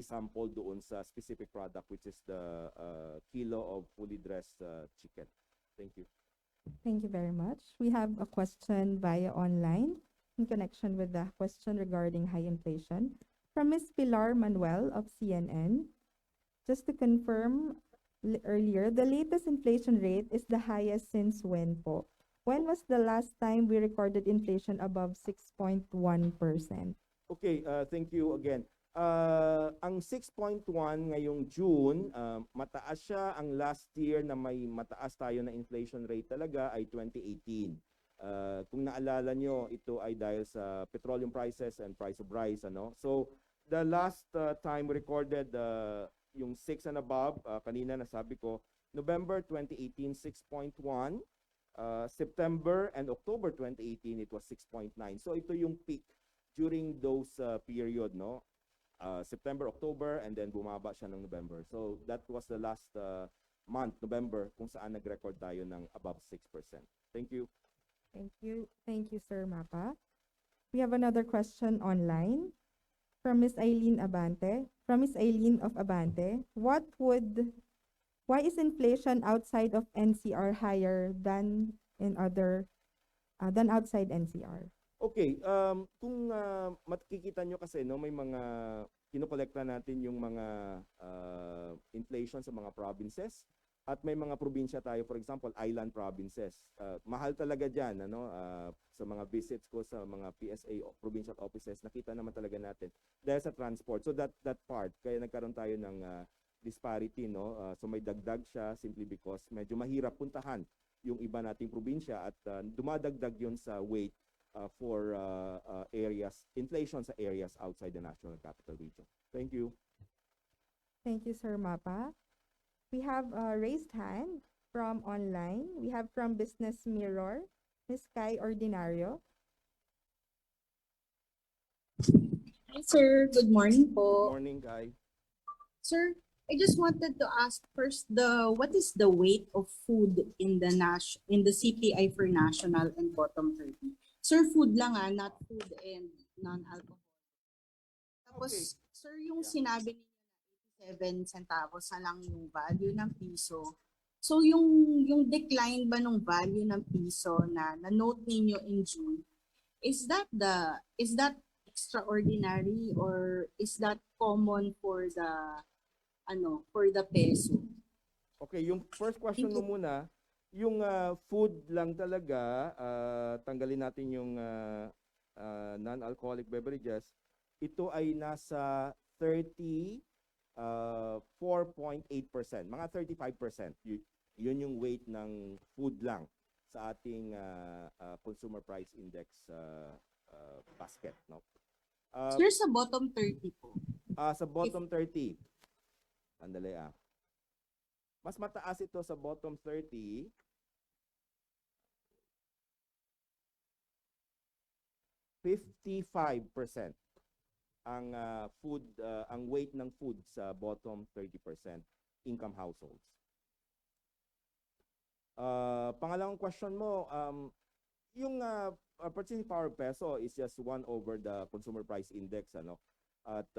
sample doon sa specific product, which is the kilo of fully dressed chicken. Thank you. Thank you very much. We have a question via online in connection with the question regarding high inflation from Ms. Pilar Manuel of CNN. Just to confirm earlier, the latest inflation rate is the highest since when po? When was the last time we recorded inflation above 6.1%? Okay, thank you again. Ang 6.1 ngayong June, mataas siya. Ang last year na may mataas tayo na inflation rate talaga ay 2018. Kung naalala nyo, ito ay dahil sa petroleum prices and price of rice. Ano? So, the last time we recorded yung 6 and above, kanina nasabi ko, November 2018, 6.1. September and October 2018, it was 6.9. So, ito yung peak during those period, no? September, October, and then bumaba siya ng November. So that was the last month, November, kung saan nag-record tayo ng above 6%. Thank you. Thank you. Thank you, Sir Mapa. We have another question online from Miss Eileen Abante. From Miss Eileen of Abante, why is inflation outside of NCR higher than than outside NCR? Okay, kung makikita nyo kasi, no, may mga kinokolekta natin yung mga inflation sa mga provinces at may mga probinsya tayo, for example, island provinces. Mahal talaga dyan, ano, sa mga visits ko sa mga PSA provincial offices, nakita naman talaga natin dahil sa transport. So that part, kaya nagkaroon tayo ng disparity, no? So may dagdag siya simply because medyo mahirap puntahan yung iba nating probinsya at dumadagdag yun sa weight for areas, inflation sa areas outside the National Capital Region. Thank you. Thank you, Sir Mapa. We have a raised hand from online. We have from Business Mirror, Ms. Kai Ordinario. Hi, sir. Good morning Good po. morning, Guy. Sir, I just wanted to ask first what is the weight of food in the CPI for national and bottom 30? Sir, food lang not food and non-alcohol. Tapos, Okay. sir, yung Yeah. sinabi niyo na 87 centavos na lang yung value ng piso. So, yung decline ba ng value ng piso na na-note ninyo in June, is that extraordinary or is that common for the peso? Okay, yung first question mo muna, yung food lang talaga, tanggalin natin yung non-alcoholic beverages, ito ay nasa 4.8%, mga 35%. Yun yung weight ng food lang sa ating consumer price index basket, no? Sir, sa bottom 30 po. Sa bottom 30, andali mas mataas ito sa bottom 30. %55 ang ang weight ng food sa bottom 30% income households. Pangalawang question mo, yung purchasing power peso is just 1 over the consumer price index, ano? At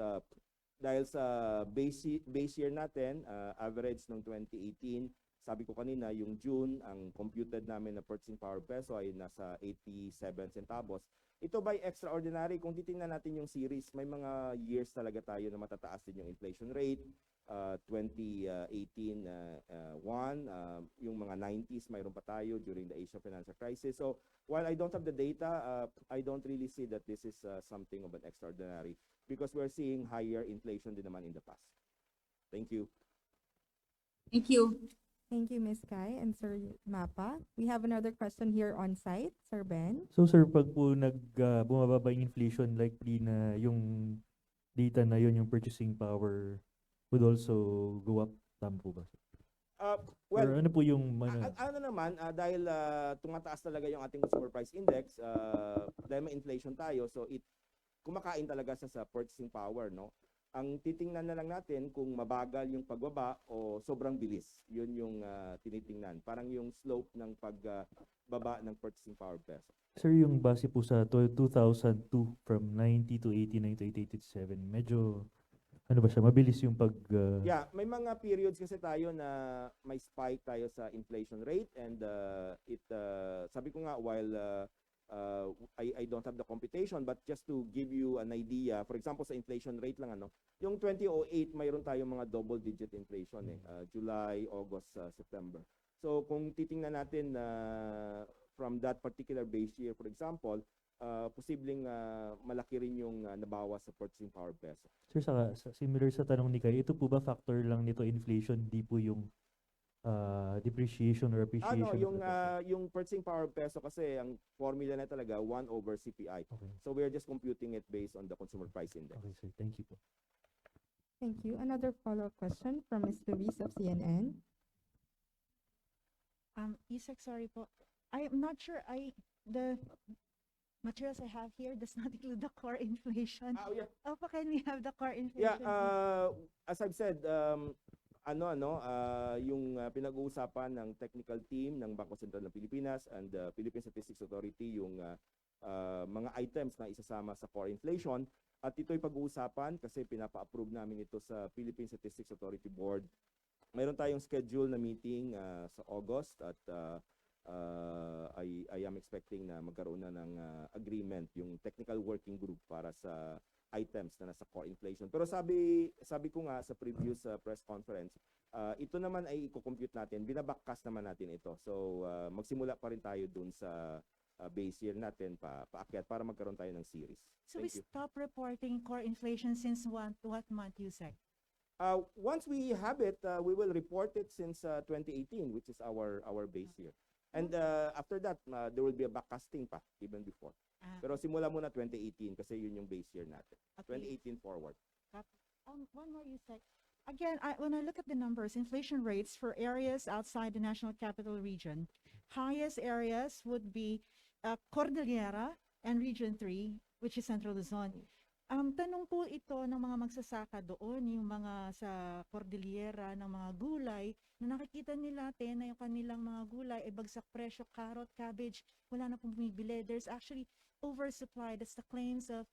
dahil sa base year natin, average ng 2018, sabi ko kanina, yung June, ang computed namin na purchasing power peso ay nasa 87 centavos. Ito by extraordinary, kung titingnan natin yung series, may mga years talaga tayo na matataas din yung inflation rate. 2018 one, yung mga 90s mayroon pa tayo during the Asia financial crisis. So while I don't have the data, I don't really see that this is something of an extraordinary because we're seeing higher inflation din naman in the past. Thank you. Thank you. Thank you, Ms. Kai and Sir Mapa. We have another question here on site, Sir Ben. So sir, pag po bumababa yung inflation, likely na yung data na yun, yung purchasing power would also go up. Tama po ba, sir? Well, Or ano po yung ano naman, dahil tumataas talaga yung ating consumer price index, dahil may inflation tayo, so kumakain talaga sa purchasing power, no? Ang titingnan na lang natin kung mabagal yung pagbaba o sobrang bilis. Yun yung tinitingnan. Parang yung slope ng pagbaba ng purchasing power peso. Sir, yung base po sa 2002 from 90 to 89 to 87, medyo ano ba siya, mabilis yung Yeah, may mga periods kasi tayo na may spike tayo sa inflation rate and sabi ko nga while I don't have the computation but just to give you an idea, for example sa inflation rate lang yung 2008 mayroon tayong mga double digit inflation July, August, September. So kung titingnan natin from that particular base year for example, posibleng malaki rin yung nabawas sa purchasing power peso. Sir, similar sa tanong ni Kai, ito po ba factor lang nito inflation, di po yung depreciation or appreciation? Yung purchasing power peso kasi ang formula na talaga 1/CPI. Okay. So we're just computing it based on the consumer price index. Okay, sir. Thank you po. Thank you. Another follow-up question from Ms. Luis of CNN. Isaac, sorry po. I'm not sure the materials I have here does not include the core inflation. Yeah. Opo, can we have the core inflation? Yeah, as I've said, yung pinag-uusapan ng technical team ng Bangko Sentral ng Pilipinas and the Philippine Statistics Authority yung mga items na isasama sa core inflation at ito'y pag-uusapan kasi pinapa-approve namin ito sa Philippine Statistics Authority Board. Mayroon tayong schedule na meeting sa August at I am expecting na magkaroon na ng agreement yung technical working group para sa items na nasa core inflation. Pero sabi ko nga sa previous press conference, ito naman ay i-compute natin, binabackcast naman natin ito. So magsimula pa rin tayo dun sa base year natin paakyat para magkaroon tayo ng series. So we stop reporting core inflation since what month, Yusek? Once we have it, we will report it since 2018, which is our base year. And after that, there will be a backcasting pa, even before. Pero simula muna 2018 kasi yun yung base year natin. Okay. 2018 forward. One more, Yusek. Again, when I look at the numbers, inflation rates for areas outside the National Capital Region, highest areas would be Cordillera and Region 3, which is Central Luzon. Tanong po ito ng mga magsasaka doon, yung mga sa Cordillera ng mga gulay, na nakikita nila na yung kanilang mga gulay ay bagsak presyo, carrot, cabbage, wala na pong bumibili. There's actually oversupply. That's the claims of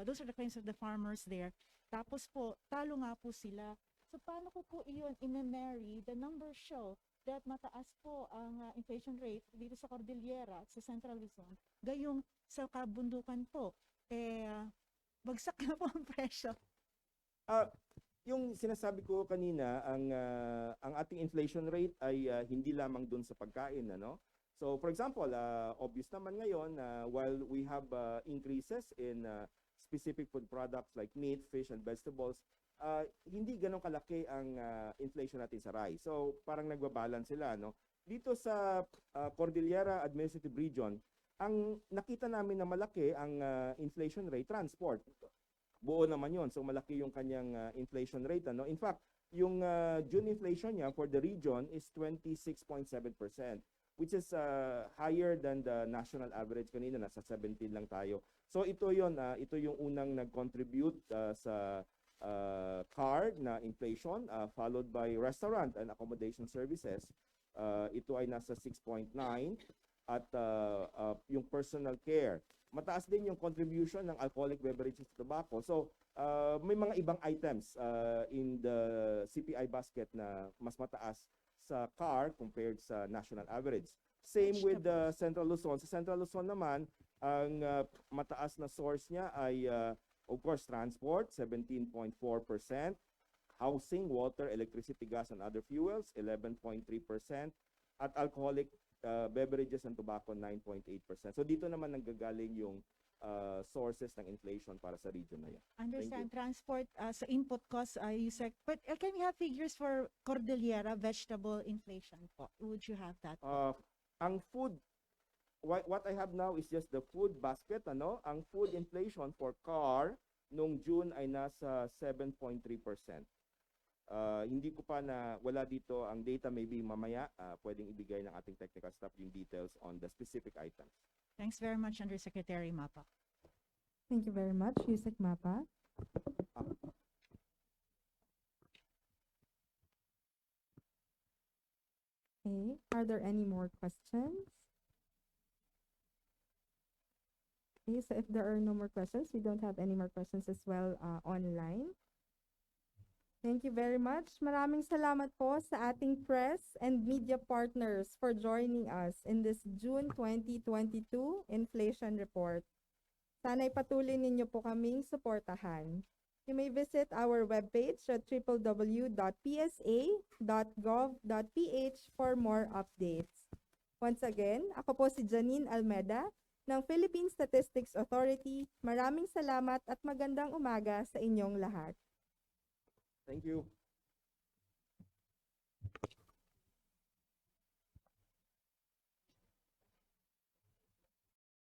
those are the claims of the farmers there. Tapos po, talo nga po sila. So paano ko po iyon i-marry? The numbers show that mataas po ang inflation rate dito sa Cordillera at sa Central Luzon. Gayong sa kabundukan po, bagsak na po ang presyo. Yung sinasabi ko kanina, ang ating inflation rate ay hindi lamang dun sa pagkain, So for example, obvious naman ngayon while we have increases in specific food products like meat, fish, and vegetables, hindi ganun kalaki ang inflation natin sa rice. So parang nagbabalance sila, Dito sa Cordillera Administrative Region, ang nakita namin na malaki ang inflation rate, transport. Buo naman yon, so malaki yung kanyang inflation rate. In fact, yung June inflation niya for the region is 26.7%, which is higher than the national average. Kanina nasa 17 lang tayo. So ito yung unang nag-contribute sa car na inflation, followed by restaurant and accommodation services. Ito ay nasa 6.9 at yung personal care. Mataas din yung contribution ng alcoholic beverages to tobacco. So, may mga ibang items in the CPI basket na mas mataas sa car compared sa national average. Same with the Central Luzon. Sa Central Luzon naman, ang mataas na source niya ay, of course, transport, 17.4%. housing, water, electricity, gas, and other fuels, 11.3%, at alcoholic beverages and tobacco, 9.8%. So dito naman nanggagaling yung sources ng inflation para sa region na yan. Understand transport sa input cost, Yusek. But can we have figures for Cordillera vegetable inflation po? Would you have that? Ang food, what I have now is just the food basket, ano? Ang food inflation for car nung June ay nasa 7.3%. Hindi ko pa wala dito ang data, maybe mamaya pwedeng ibigay ng ating technical staff yung details on the specific items. Thanks very much, Undersecretary Mapa. Thank you very much, Yusek Mapa. Okay, are there any more questions? Okay, so if there are no more questions, we don't have any more questions as well online. Thank you very much. Maraming salamat po sa ating press and media partners for joining us in this June 2022 inflation report. Sana'y patuloy ninyo po kaming suportahan. You may visit our webpage at www.psa.gov.ph for more updates. Once again, ako po si Janine Almeda ng Philippine Statistics Authority. Maraming salamat at magandang umaga sa inyong lahat. Thank you.